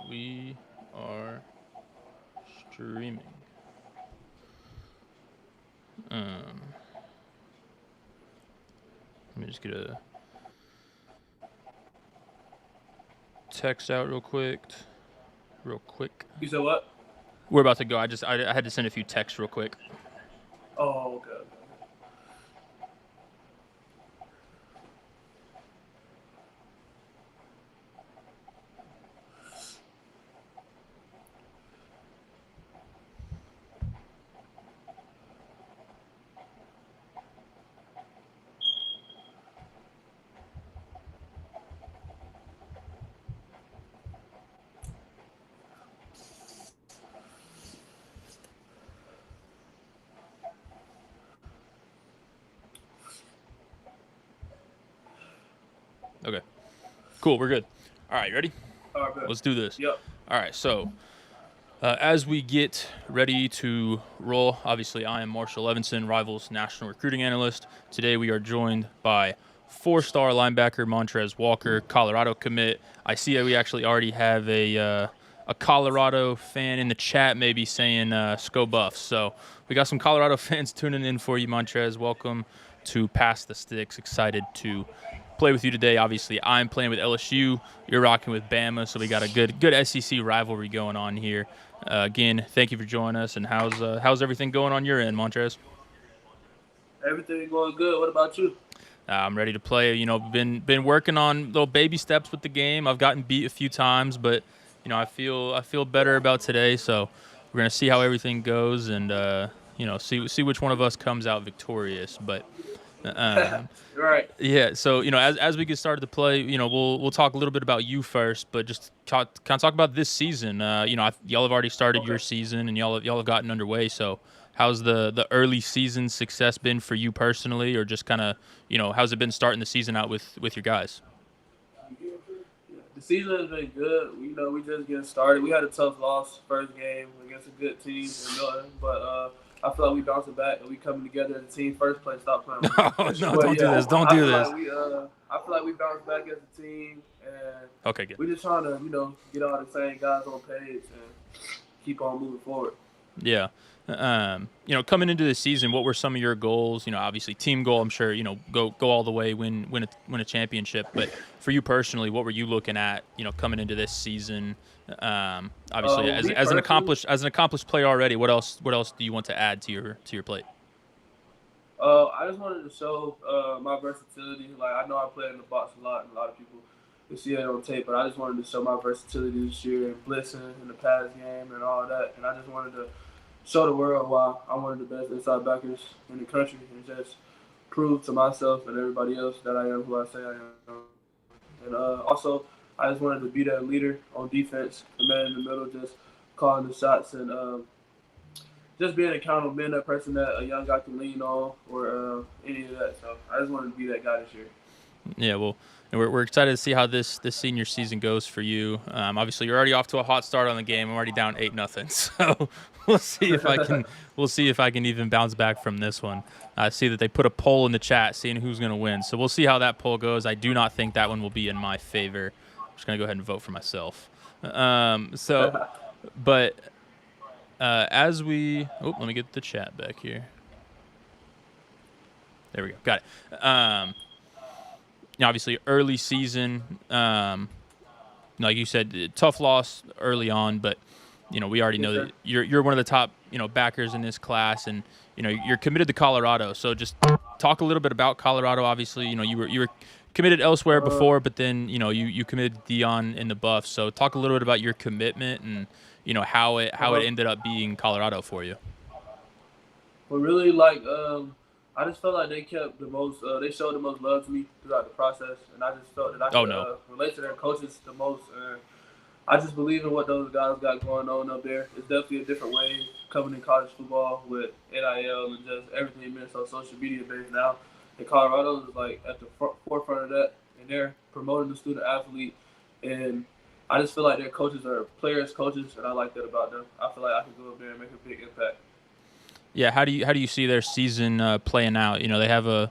We are streaming. Let me just get a text out real quick. You said what? We're about to go. I had to send a few texts real quick. Oh, okay. Okay. Cool. We're good. All right. Ready? All right, good. Let's do this. Yep. All right. So, as we get ready to roll, obviously I am Marshall Levinson, Rivals National Recruiting Analyst. Today we are joined by four-star linebacker Mantrez Walker, Colorado commit. I see that we actually already have a Colorado fan in the chat, maybe saying "Sco Buffs." So we got some Colorado fans tuning in for you, Mantrez. Welcome to Pass the Sticks. Excited to play with you today. Obviously, I'm playing with LSU. You're rocking with Bama, so we got a good SEC rivalry going on here. Again, thank you for joining us. And how's everything going on your end, Montrez? Everything going good. What about you? I'm ready to play. You know, been working on little baby steps with the game. I've gotten beat a few times, but you know, I feel better about today. So we're gonna see how everything goes, and you know, see which one of us comes out victorious. But Right. yeah, so you know, as we get started to play, you know, we'll talk a little bit about you first, but just kind of talk about this season. You know, y'all have already started your season, and y'all have gotten underway. So, how's the early season success been for you personally, or just kind of, you know, how's it been starting the season out with your guys? The season has been good. You know, we just getting started. We had a tough loss first game against a good team in Milton, but I feel like we bouncing back and we coming together as a team. First place, stop playing with me. Oh no, But don't do this. Don't do this. I feel like we bounced back as a team, and Okay, good. we're just trying to, get all the same guys on page and keep on moving forward. Yeah. You know, coming into the season, what were some of your goals? You know, obviously team goal, I'm sure, you know, go all the way, win a championship. But for you personally, what were you looking at, you know, coming into this season? Obviously, as an accomplished player already, what else do you want to add to your plate? I just wanted to show my versatility. Like, I know I play in the box a lot, and a lot of people can see it on tape, but I just wanted to show my versatility this year and blitzing in the pass game and all that. And I just wanted to show the world why I'm one of the best inside backers in the country and just prove to myself and everybody else that I am who I say I am. And also, I just wanted to be that leader on defense, the man in the middle, just calling the shots and just being accountable, being that person that a young guy can lean on or any of that. So I just wanted to be that guy this year. Yeah, well, and we're excited to see how this senior season goes for you. Obviously, you're already off to a hot start on the game. I'm already down 8-0, so we'll see if I can even bounce back from this one. I see that they put a poll in the chat, seeing who's going to win. So we'll see how that poll goes. I do not think that one will be in my favor. I'm just going to go ahead and vote for myself. But as we, let me get the chat back here. There we go. Got it. Obviously, early season, like you said, tough loss early on, but you know we already know that you're one of the top backers in this class, and you know you're committed to Colorado. So just talk a little bit about Colorado. Obviously, you know you were committed elsewhere before, but then you know you committed Dion in the Buffs. So talk a little bit about your commitment and you know how it ended up being Colorado for you. But really, I just felt like they kept the most. They showed the most love to me throughout the process, and I just felt that I could relate to their coaches the most. And I just believe in what those guys got going on up there. It's definitely a different way coming in college football with NIL and just everything being so social media based now. And Colorado is like at the forefront of that, and they're promoting the student athlete. And I just feel like their coaches are players' coaches, and I like that about them. I feel like I can go up there and make a big impact. Yeah, how do you see their season playing out? You know, they have a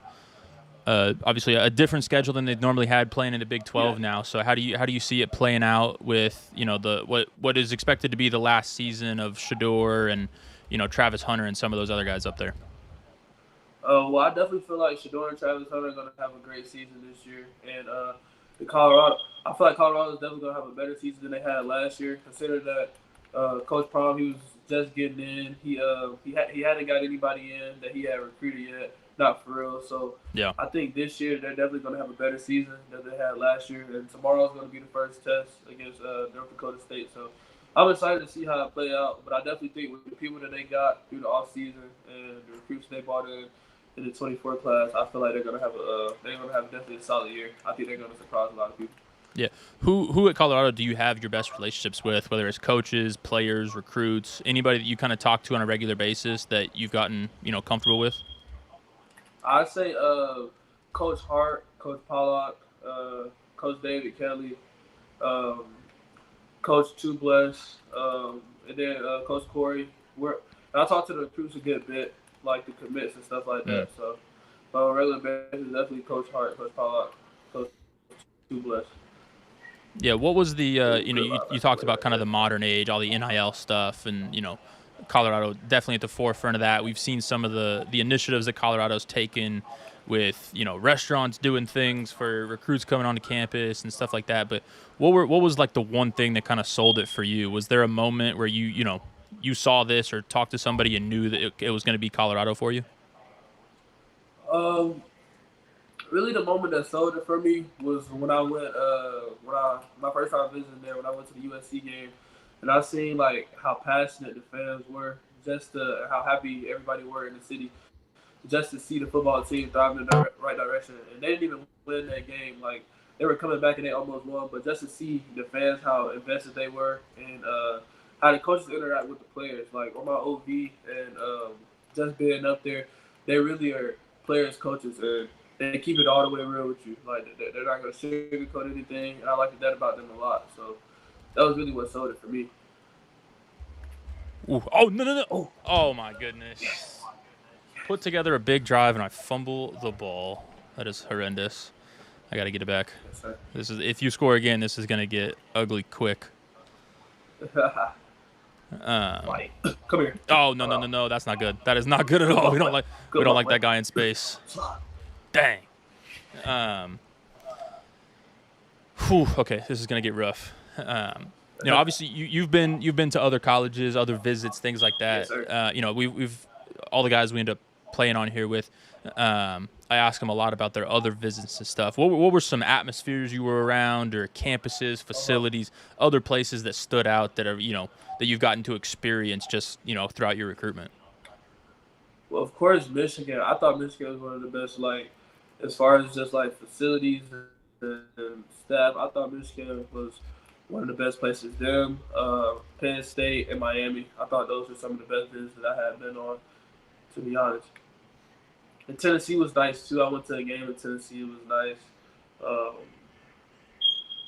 obviously a different schedule than they've normally had playing in the Big 12 Yeah. now. So how do you see it playing out with the what is expected to be the last season of Shador and Travis Hunter and some of those other guys up there? Well, I definitely feel like Shador and Travis Hunter are going to have a great season this year, and the Colorado, I feel like Colorado is definitely going to have a better season than they had last year. Consider that Coach Prom, he was just getting in. He hadn't got anybody in that he had recruited yet, not for real. So Yeah. I think this year they're definitely going to have a better season than they had last year, and tomorrow is going to be the first test against North Dakota State. So I'm excited to see how it play out, but I definitely think with the people that they got through the off season and the recruits they brought in the 24 class, I feel like they're gonna have definitely a solid year. I think they're gonna surprise a lot of people. Yeah. Who at Colorado do you have your best relationships with, whether it's coaches, players, recruits, anybody that you kind of talk to on a regular basis that you've gotten, comfortable with? I'd say Coach Hart, Coach Pollock, Coach David Kelly, um, Coach Tubless, and then Coach Corey. I talk to the recruits a good bit, like the commits and stuff like that. So on a regular basis, definitely Coach Hart, Coach Pollock, Coach Tubless. Yeah, what was the you talked about kind of the modern age, all the NIL stuff, and Colorado definitely at the forefront of that. We've seen some of the initiatives that Colorado's taken with restaurants doing things for recruits coming onto campus and stuff like that. But what was like the one thing that kind of sold it for you? Was there a moment where you saw this or talked to somebody and knew that it was going to be Colorado for you? Really, the moment that sold it for me was when I went, my first time visiting there, when I went to the USC game, and I seen like how passionate the fans were, how happy everybody were in the city, just to see the football team driving in the right direction. And they didn't even win that game. Like they were coming back and they almost won, but just to see the fans how invested they were and how the coaches interact with the players, like on my OV and just being up there, they really are players, coaches, and they keep it all the way real with you. Like they're not gonna sugarcoat anything, and I like that about them a lot. So that was really what sold it for me. Ooh. Oh no! Oh my goodness! Yes. Put together a big drive and I fumble the ball. That is horrendous. I got to get it back. Yes, sir. If you score again, this is gonna get ugly quick. Come here. Oh no! That's not good. That is not good at all. We don't like that guy in space. Dang. Okay, this is gonna get rough. Obviously you've been to other colleges, other visits, things like that. Yes, sir. We've all the guys we end up playing on here with. I ask them a lot about their other visits and stuff. What were some atmospheres you were around, or campuses, facilities, other places that stood out that are that you've gotten to experience just throughout your recruitment? Well, of course, Michigan. I thought Michigan was one of the best, like, as far as just like facilities and staff. I thought Michigan was one of the best places. Them, Penn State, and Miami. I thought those were some of the best visits that I had been on, to be honest. And Tennessee was nice too. I went to a game in Tennessee. It was nice.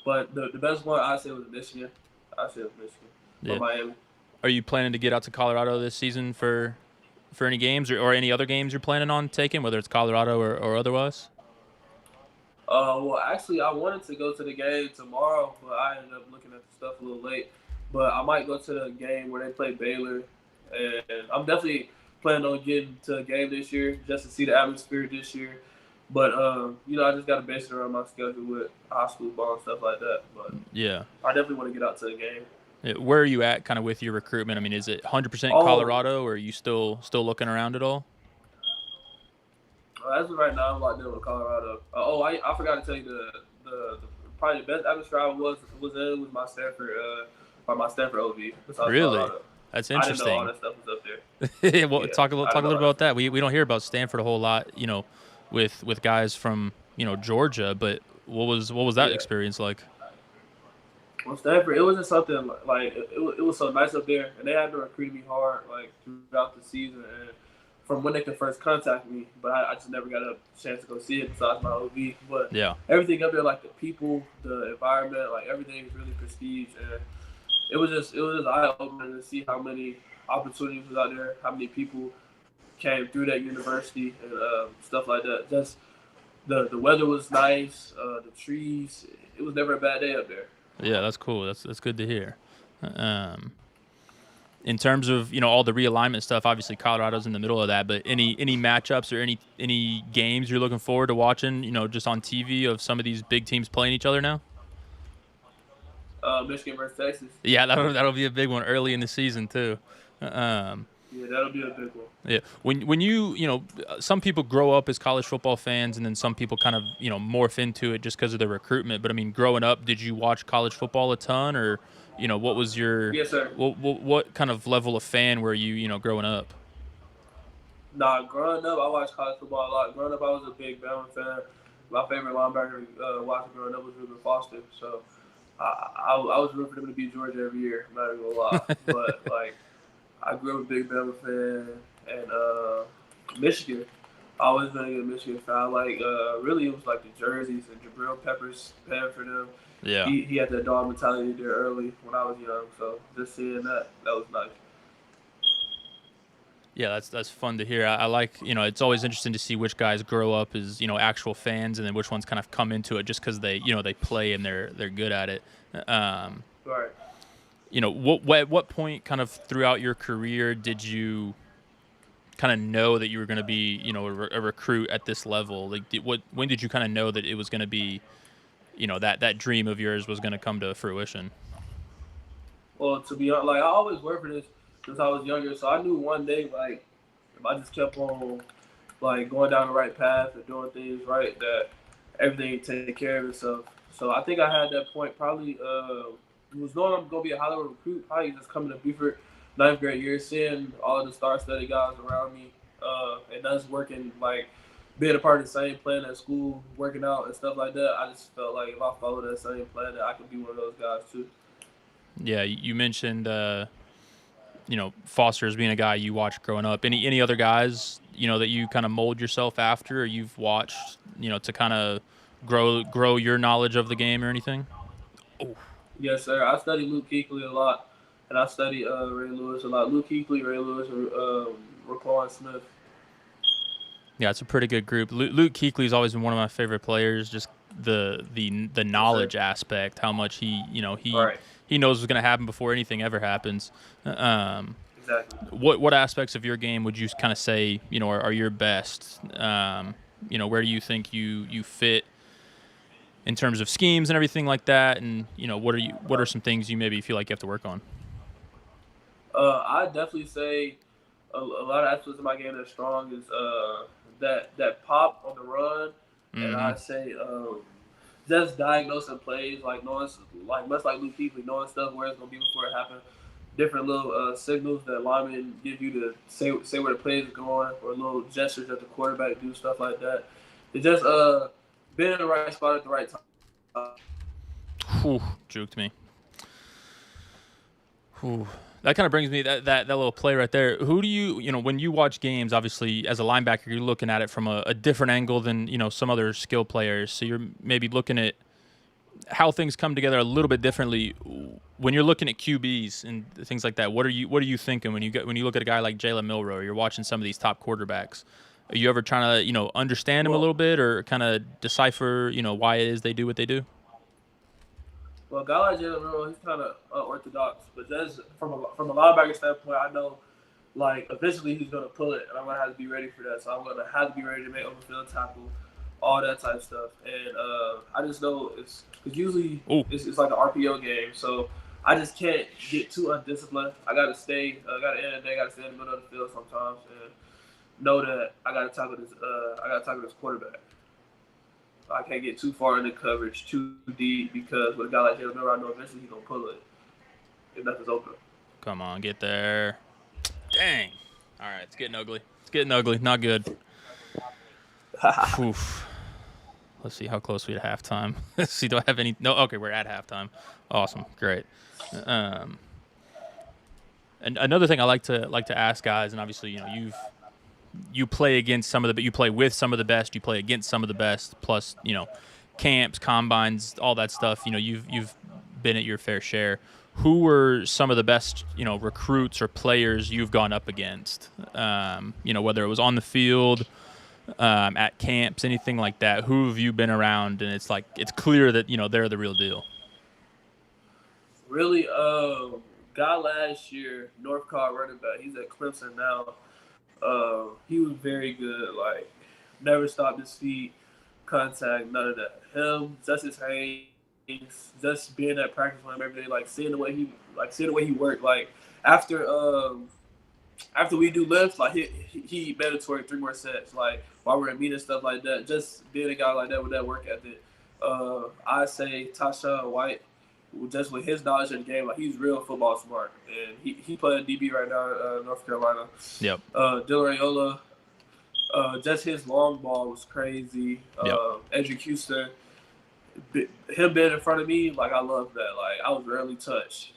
But the best one I say was Michigan. I said Michigan or Miami. Are you planning to get out to Colorado this season for any games or any other games you're planning on taking, whether it's Colorado or otherwise? Well, actually, I wanted to go to the game tomorrow, but I ended up looking at the stuff a little late. But I might go to the game where they play Baylor, and I'm definitely planning on getting to a game this year just to see the atmosphere this year. But I just got to base it around my schedule with high school ball and stuff like that. But yeah, I definitely want to get out to the game. Where are you at kind of with your recruitment? I mean, is it 100% Colorado, or are you still looking around at all? As of right now, I'm locked in with Colorado. I forgot to tell you the probably the best atmosphere I was in was my Stanford OV. Really? Colorado. That's interesting. I didn't know all that stuff was up there. Well, talk a little about that. We don't hear about Stanford a whole lot, with guys from Georgia. But what was that experience like? Well, Stanford, it was just something like it was so nice up there, and they had to recruit me hard like throughout the season and from when they could first contact me. But I just never got a chance to go see it besides my OV. But yeah, everything up there, like the people, the environment, like everything is really prestige, and it was just eye opening to see how many opportunities was out there, how many people came through that university and stuff like that. Just the weather was nice. The trees. It was never a bad day up there. Yeah, that's cool. That's good to hear. Um, in terms of all the realignment stuff, obviously Colorado's in the middle of that. But any matchups or any games you're looking forward to watching, just on TV of some of these big teams playing each other now? Michigan versus Texas. Yeah, that'll be a big one early in the season too. Um, Yeah, that'll be a big one. yeah, when some people grow up as college football fans, and then some people kind of morph into it just because of the recruitment. But I mean, growing up, did you watch college football a ton, or what was your Yes, sir. what kind of level of fan were you growing up? Nah, growing up, I watched college football a lot. Growing up, I was a big Bama fan. My favorite linebacker watching growing up was Reuben Foster. So I was rooting for them to beat Georgia every year. I'm not even gonna lie, but like I grew up a big Bama fan and Michigan. I always been a Michigan fan. Like really, it was like the jerseys and Jabril Peppers paying for them. Yeah. He had that dog mentality there early when I was young. So just seeing that was nice. Yeah, that's fun to hear. I like, it's always interesting to see which guys grow up as, actual fans, and then which ones kind of come into it just because they play and they're good at it. Right. At what point kind of throughout your career did you kind of know that you were going to be, a recruit at this level? Like, when did you kind of know that it was going to be, that dream of yours was going to come to fruition? Well, to be honest, like I always worked for this since I was younger, so I knew one day, like if I just kept on like going down the right path and doing things right, that everything would take care of itself. So I think I had that point probably. Was knowing I'm gonna be a Hollywood recruit, probably just coming to Buford, ninth grade year, seeing all of the star-studded guys around me, and us working like being a part of the same plan at school, working out and stuff like that. I just felt like if I followed that same plan, that I could be one of those guys too. Yeah, you mentioned Foster as being a guy you watched growing up. Any other guys that you kind of mold yourself after, or you've watched to kind of grow your knowledge of the game or anything? Oh. Yes, sir. I study Luke Kuechly a lot, and I study Ray Lewis a lot. Luke Kuechly, Ray Lewis, and Raquan Smith. Yeah, it's a pretty good group. Luke Kuechly's always been one of my favorite players. Just the knowledge aspect, how much he right. he knows what's going to happen before anything ever happens. Exactly. What aspects of your game would you kind of say are your best? Where do you think you fit in terms of schemes and everything like that? And what are some things you maybe feel like you have to work on? I definitely say a lot of aspects of my game that's strong is that pop on the run, and I say just diagnosing plays, like knowing, like much like Luke Kuechly, knowing stuff where it's gonna be before it happens. Different little signals that linemen give you to say where the play is going, or little gestures that the quarterback do, stuff like that. It just being in the right spot at the right time. Whew, juked me. Whew. That kind of brings me that little play right there. Who do you when you watch games? Obviously, as a linebacker, you're looking at it from a different angle than some other skill players. So you're maybe looking at how things come together a little bit differently. When you're looking at QBs and things like that, what are you thinking when you look at a guy like Jalen Milroe, or you're watching some of these top quarterbacks? Are you ever trying to understand him a little bit, or kind of decipher why it is they do what they do? Well, a guy like Jalen Milroe, he's kind of unorthodox, but just from a linebacker standpoint, I know like eventually he's gonna pull it, and I'm gonna have to be ready for that. So I'm gonna have to be ready to make open field tackle, all that type of stuff. And I just know it's because usually it's like an RPO game, so I just can't get too undisciplined. I gotta stay. Gotta end the day. Gotta stay in the middle of the field sometimes, and know that I gotta tackle this. I gotta tackle this quarterback. I can't get too far into coverage, too deep, because with a guy like Jalen Milroe, I know eventually he's gonna pull it if nothing's open. Come on, get there. Dang. All right, it's getting ugly. It's getting ugly. Not good. Oof. Let's see how close we at halftime. Let's see, do I have any? No. Okay, we're at halftime. Awesome, great. And another thing I like to ask guys, and obviously you play against some of the, you play with some of the best, you play against some of the best, plus camps, combines, all that stuff. You've been at your fair share. Who were some of the best recruits or players you've gone up against? Whether it was on the field, at camps, anything like that? Who have you been around, and it's clear that they're the real deal? Really, guy last year, North Carolina running back. He's at Clemson now. He was very good. Like, never stopped his feet, contact, none of that. Him, Justice Haynes, just being at practice with him every day, like seeing the way he worked. Like after after we do lifts, like he mandatory 3 more sets. Like while we're in meetings, stuff like that. Just being a guy like that with that work ethic. I say Tasha White, just with his knowledge of the game, like he's real football smart, and he playing DB right now in North Carolina. Yep. Dylan Raiola, just his long ball was crazy. Yep. Andrew Houston, him being in front of me, like I love that. Like I was rarely touched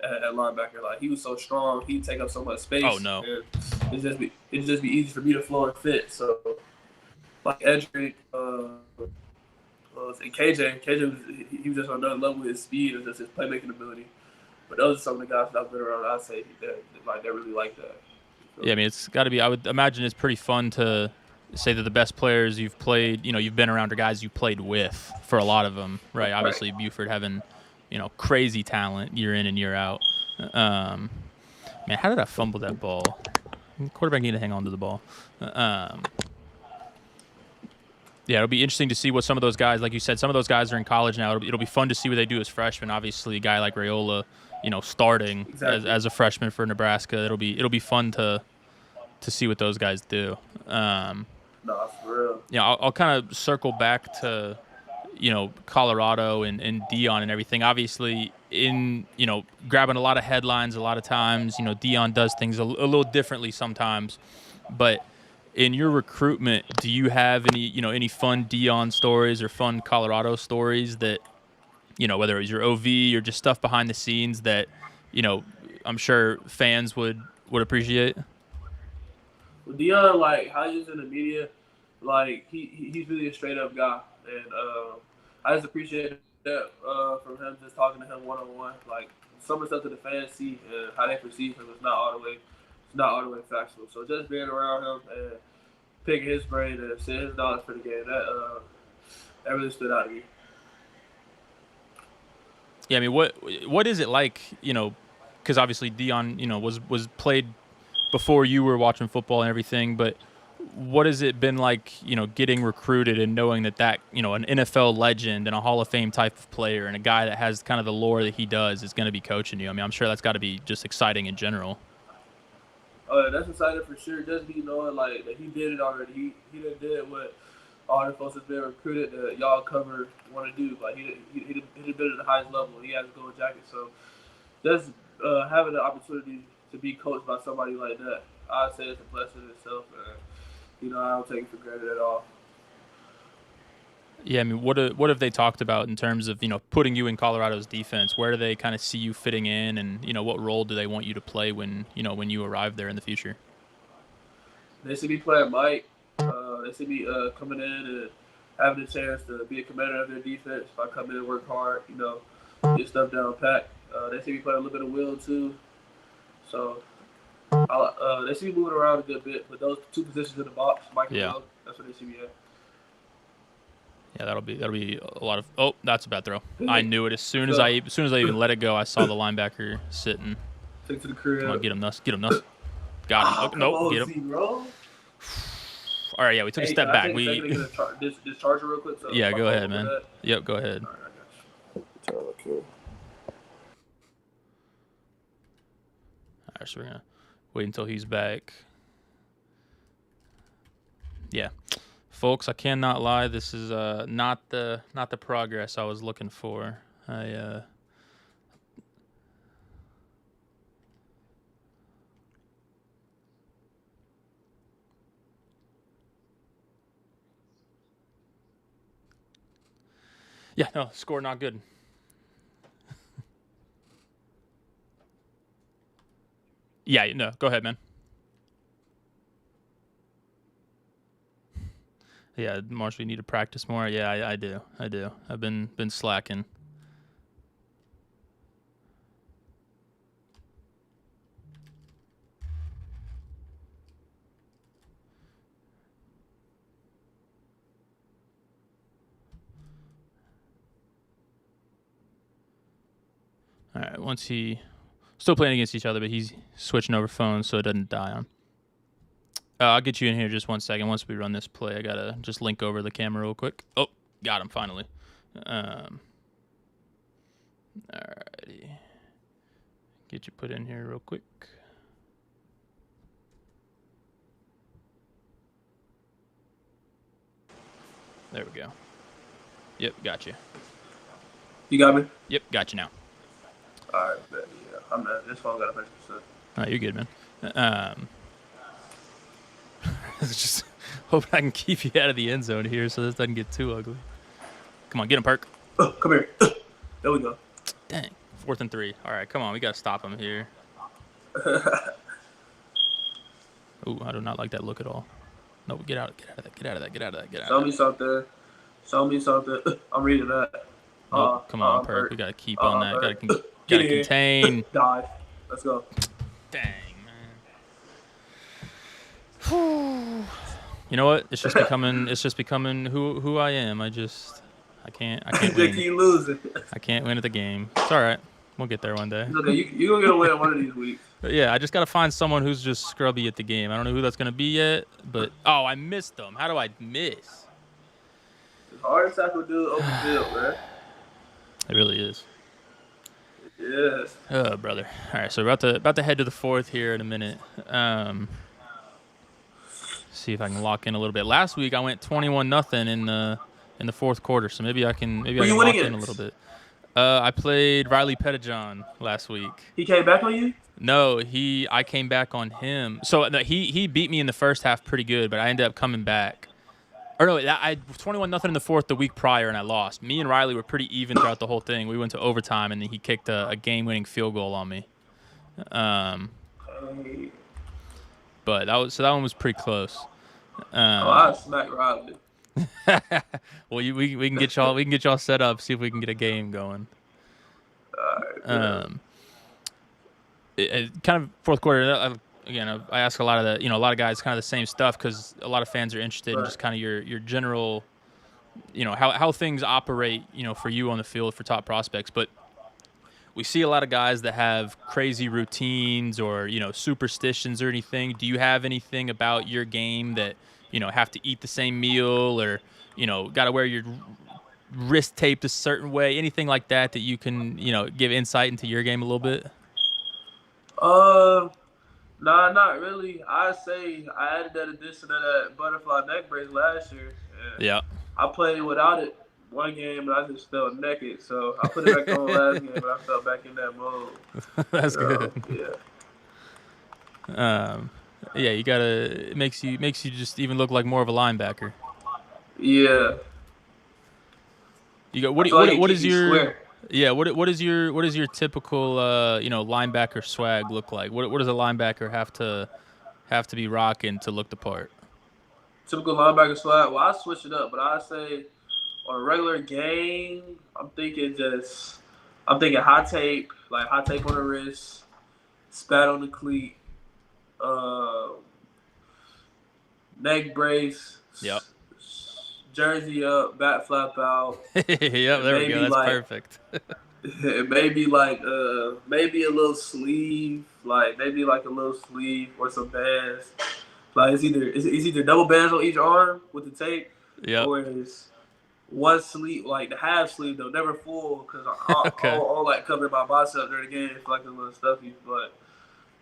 at linebacker. Like he was so strong, he'd take up so much space. Oh no. And it'd just be easy for me to flow and fit. So like Edric, and KJ he was just on another level with his speed and just his playmaking ability. But those are some of the guys that I've been around. I'd say they really like that. So, yeah, I mean, it's got to be. I would imagine it's pretty fun to say that the best players you've played, you've been around, are guys you played with for a lot of them, right? Obviously, Buford having, crazy talent year in and year out. Man, how did I fumble that ball? Quarterback need to hang on to the ball. Yeah, it'll be interesting to see what some of those guys, like you said, some of those guys are in college now. It'll be fun to see what they do as freshmen. Obviously, a guy like Raiola, starting as a freshman for Nebraska, it'll be fun to see what those guys do. no, for real. Yeah, I'll kind of circle back to Colorado and Dion and everything. Obviously, in grabbing a lot of headlines a lot of times. Dion does things a little differently sometimes, but in your recruitment, do you have any fun Dion stories or fun Colorado stories that whether it was your OV or just stuff behind the scenes that I'm sure fans would appreciate? Well, Dion, like how he's in the media, like he's really a straight up guy, and I just appreciate that from him, just talking to him one on one. Like some of the stuff that the fans see and how they perceive him is not all the way factual. So just being around him and picking his brain and seeing his knowledge for the game, that really stood out to me. Yeah, I mean, what is it like? Because obviously Dion, was played before you were watching football and everything, but what has it been like, getting recruited and knowing that an NFL legend and a Hall of Fame type of player and a guy that has kind of the lore that he does is going to be coaching you? I mean, I'm sure that's got to be just exciting in general. That's exciting for sure. Just be knowing like that he did it already. He did what all the folks that's been recruited that y'all cover want to do. Like he did it at the highest level. He has a gold jacket. So just having the opportunity to be coached by somebody like that, I'd say it's a blessing in itself. And I don't take it for granted at all. Yeah, I mean, what have they talked about in terms of putting you in Colorado's defense? Where do they kind of see you fitting in, and what role do they want you to play when you arrive there in the future? They see me playing Mike. They see me coming in and having a chance to be a commander of their defense. If I come in and work hard, get stuff down pat. They see me play a little bit of will too. So they see me moving around a good bit, but those two positions in the box, Mike and Will, that's what they see me at. Yeah, that'll be a lot of. Oh, that's a bad throw. I knew it as soon as I even let it go. I saw the linebacker sitting. Take to the crib. Come on, get him, Nuss. Got him. Nope, get him. Bro. All right, yeah, we took a step back. This charger real quick. So yeah, go ahead, man. Yep, go ahead. All right, I got you. Okay. All right, so we're gonna wait until he's back. Yeah. Folks, I cannot lie. This is not the progress I was looking for. Yeah, no, score not good. Yeah, no, go ahead, man. Yeah, Marshall, you need to practice more. Yeah, I do. I've been slacking. All right. Once he still playing against each other, but he's switching over phones so it doesn't die on. I'll get you in here just 1 second. Once we run this play, I gotta just link over the camera real quick. Oh, got him finally. Alrighty. Get you put in here real quick. There we go. Yep, got you. You got me? Yep, got you now. All right, bet. Yeah, I'm not. This phone got a 100%. Oh, you're good, man. Just hoping I can keep you out of the end zone here so this doesn't get too ugly. Come on, get him, Perk. Come here. There we go. Dang. 4th and 3. All right, come on. We got to stop him here. Ooh, I do not like that look at all. No, get out of that. Show me something. I'm reading that. Oh, come on, Perk. We got to keep on that. Got to contain. Dive. Let's go. Dang, man. You know what? It's just becoming who I am. I can't They win. keep losing. I can't win at the game. It's all right. We'll get there one day. It's okay. You're going to get a win one of these weeks. But yeah, I just got to find someone who's just scrubby at the game. I don't know who that's going to be yet, but oh, I missed them. How do I miss? It's hard to tackle dude open field, man. It really is. Yes. Oh, brother. All right, so we're about to head to the 4th here in a minute. See if I can lock in a little bit. Last week I went 21-0 in the 4th quarter, so maybe I can lock in a little bit. I played Riley Pettijohn last week. He came back on you? No, I came back on him. So he beat me in the first half pretty good, but I ended up coming back. Or no, I 21-0 in the 4th the week prior, and I lost. Me and Riley were pretty even throughout the whole thing. We went to overtime, and then he kicked a game-winning field goal on me. But that one was pretty close. I smacked Riley. Well, we can get y'all set up. See if we can get a game going. All right, kind of 4th quarter. Again, I ask a lot of a lot of guys kind of the same stuff because a lot of fans are interested in just kind of your general, how things operate, for you on the field for top prospects. But we see a lot of guys that have crazy routines or, superstitions or anything. Do you have anything about your game that, have to eat the same meal or, got to wear your wrist taped a certain way, anything like that you can, give insight into your game a little bit? Nah, not really. I say I added that addition of that butterfly neck brace last year. Yeah. I played without it one game, and I just felt naked. So I put it back on last game, and I felt back in that mode. That's good. Yeah. Yeah, you gotta. It makes you just even look like more of a linebacker. Yeah. You got what is your square. Yeah, what is your typical linebacker swag look like? What does a linebacker have to be rocking to look the part? Typical linebacker swag. Well, I switch it up, but I say on a regular game, I'm thinking high tape, like high tape on the wrist, spat on the cleat, neck brace. Yep. Jersey up, bat flap out. Yep, there we go. That's perfect. It may be like maybe a little sleeve, or some bands. Like it's either double bands on each arm with the tape, or it's one sleeve, like the half sleeve though, never full because I'll like cover my bicep during the game. It's like a little stuffy, but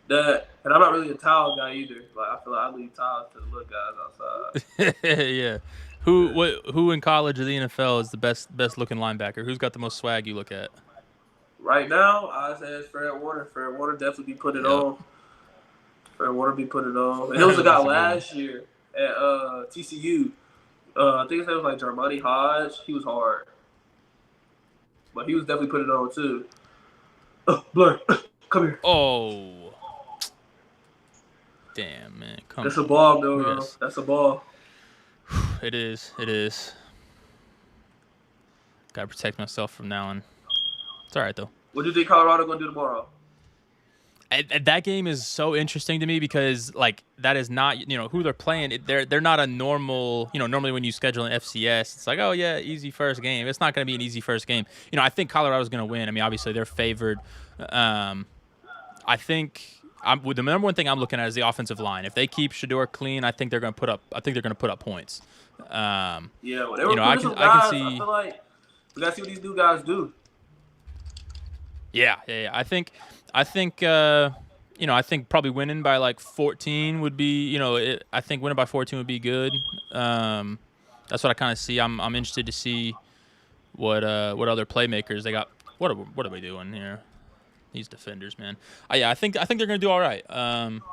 that, and I'm not really a towel guy either. Like I feel like I leave towels to the little guys outside. Yeah. Who in college or the NFL is the best looking linebacker? Who's got the most swag you look at? Right now, I say it's Fred Warner. Fred Warner definitely be putting it on. Fred Warner be putting it on. And there was a guy last year at TCU. I think his name was like Jermani Hodge. He was hard. But he was definitely putting it on too. Blur, come here. Oh. Damn, man. That's a ball, though. That's a ball. It is. Gotta protect myself from now on. It's all right, though. What do you think Colorado going to do tomorrow? That game is so interesting to me because like that is not who they're playing. They're not a normal normally when you schedule an FCS, it's like, oh yeah, easy first game. It's not going to be an easy first game. I think Colorado's going to win. I mean, obviously they're favored. I think the number one thing I'm looking at is the offensive line. If they keep Shador clean, I think they're going to put up. I think they're going to put up points. Yeah, well, they recruited some I can guys. see. I feel like we got to see what these new guys do. Yeah. I think I think probably winning by like 14 would be, I think winning by 14 would be good. That's what I kind of see. I'm interested to see what other playmakers they got. What are we doing here? These defenders, man. Yeah, I think they're gonna do all right.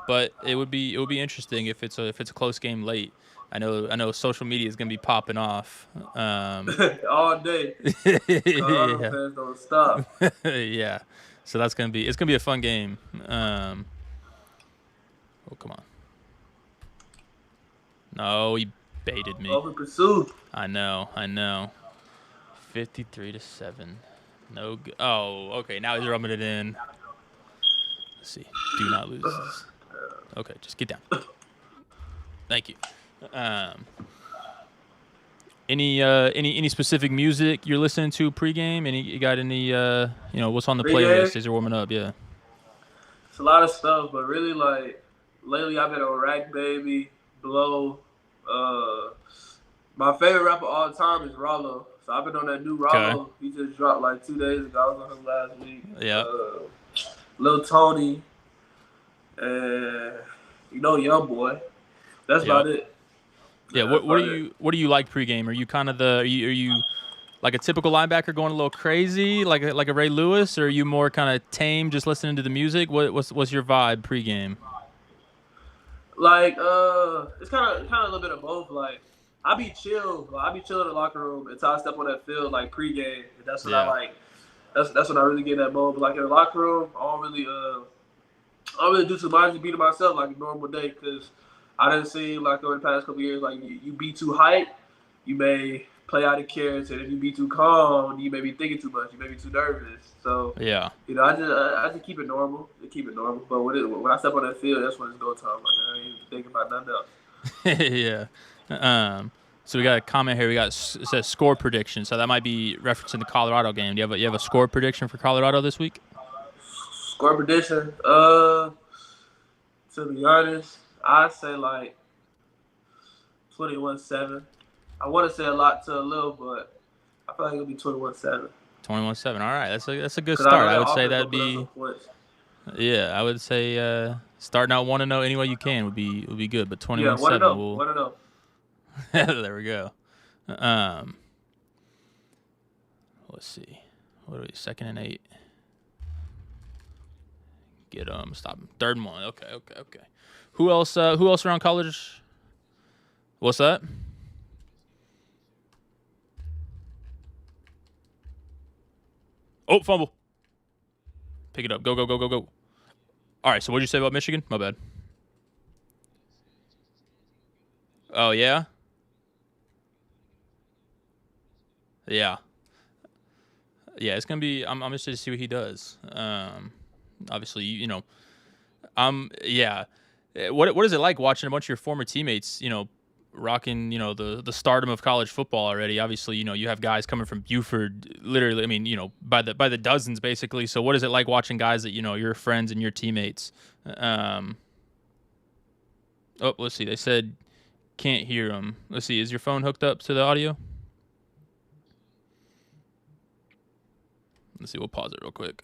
But it would be interesting if it's a close game late. I know social media is gonna be popping off all day. Yeah. Fans don't stop. Yeah. So it's gonna be a fun game. Oh, come on. No, he baited me. Open pursuit. I know. 53-7. No. Oh, okay. Now he's rubbing it in. Let's see. Do not lose this. Okay, just get down. Thank you. Any specific music you're listening to pregame? You got any what's on the playlist as you're warming up? Yeah. It's a lot of stuff, but really like lately I've been on Rack Baby, Blow. My favorite rapper all the time is Rollo. So I've been on that new Rollo. Okay. He just dropped like 2 days ago. I was on him last week. Yeah. Lil Tony and Young Boy. That's about it. Yeah, what do you like pregame? Are you kind of are you like a typical linebacker going a little crazy, like a Ray Lewis, or are you more kind of tame, just listening to the music? What's your vibe pregame? Like it's kind of a little bit of both. Like I be chill in the locker room until I step on that field, like pregame. And that's what I like. That's when I really get in that mode. But like in the locker room, I don't really do too much. Just be to myself like a normal day because I didn't see like over the past couple years, like you be too hyped, you may play out of character. And if you be too calm, you may be thinking too much. You may be too nervous. So yeah, I just keep it normal. But when I step on that field, that's when it's go time. Like I ain't thinking about nothing else. Yeah. So we got a comment here. It says score prediction. So that might be referencing the Colorado game. Do you have a score prediction for Colorado this week? Score prediction. To be honest, I'd say like 21-7. I want to say a lot to a little, but I feel like it'll be 21-7. 21-7. All right, that's a good start. I would say that'd be. Yeah, I would say starting out 1-0 any way you can would be good, but 21-7. Yeah, 1-0. 1-0. There we go. Let's see. What are we? 2nd and 8. Get stop him. 3rd and 1. Okay. Who else around college? What's that? Oh, fumble. Pick it up. Go. All right, so what did you say about Michigan? My bad. Oh, yeah? Yeah. Yeah, it's going to be – I'm interested to see what he does. Obviously, yeah. What is it like watching a bunch of your former teammates, rocking, the stardom of college football already? Obviously, you have guys coming from Buford, literally, I mean, by the dozens, basically. So what is it like watching guys that, your friends and your teammates? Let's see. They said can't hear them. Let's see. Is your phone hooked up to the audio? Let's see. We'll pause it real quick.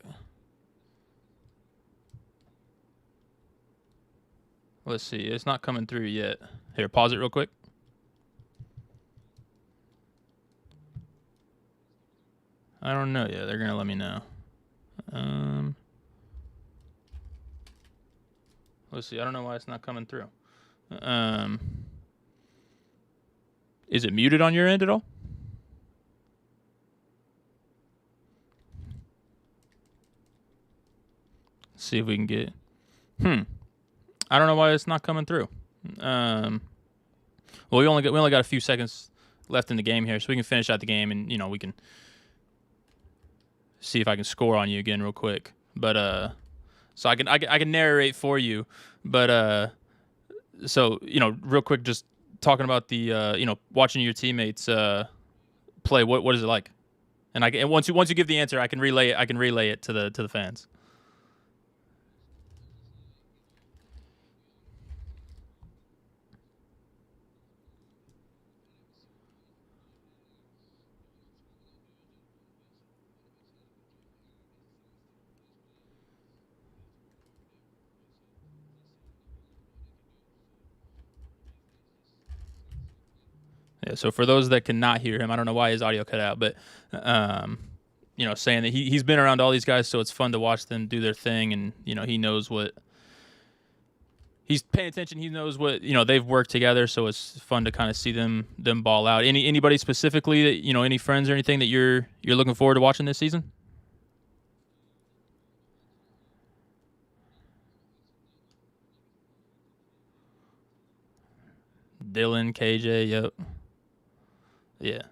Let's see. It's not coming through yet. Here, pause it real quick. I don't know yet. They're going to let me know. Let's see. I don't know why it's not coming through. Is it muted on your end at all? Let's see if we can get... I don't know why it's not coming through. Well, we only got a few seconds left in the game here, so we can finish out the game, and we can see if I can score on you again real quick. But so I can narrate for you. But so real quick, just talking about the watching your teammates play. What is it like? And once you give the answer, I can relay it to the fans. Yeah. So for those that cannot hear him, I don't know why his audio cut out, but um, saying that he's been around all these guys, so it's fun to watch them do their thing, and he knows what he's paying attention. He knows what they've worked together, so it's fun to kind of see them ball out. Anybody specifically that any friends or anything that you're looking forward to watching this season? Dylan, KJ, yep, yeah.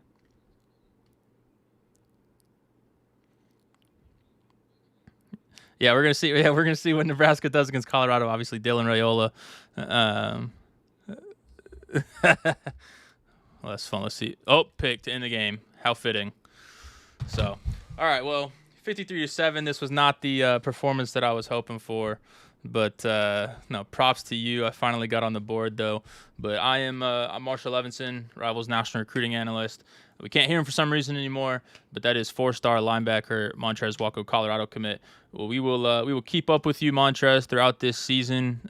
Yeah, we're gonna see. Yeah, we're gonna see what Nebraska does against Colorado. Obviously, Dylan Raiola. Um, well, that's fun. Let's see. Oh, picked in the game. How fitting. So, all right. Well, 53-7. This was not the performance that I was hoping for, but no. Props to you. I finally got on the board though. But I'm Marshall Levinson, Rivals National Recruiting Analyst. We can't hear him for some reason anymore, but that is 4-star linebacker Mantrez Walker, Colorado commit. Well, we will keep up with you, Montrez, throughout this season.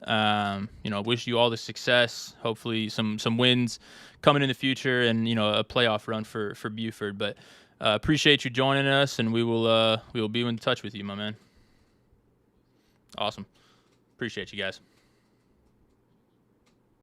Wish you all the success. Hopefully, some wins coming in the future, and a playoff run for Buford. But appreciate you joining us, and we will be in touch with you, my man. Awesome. Appreciate you guys.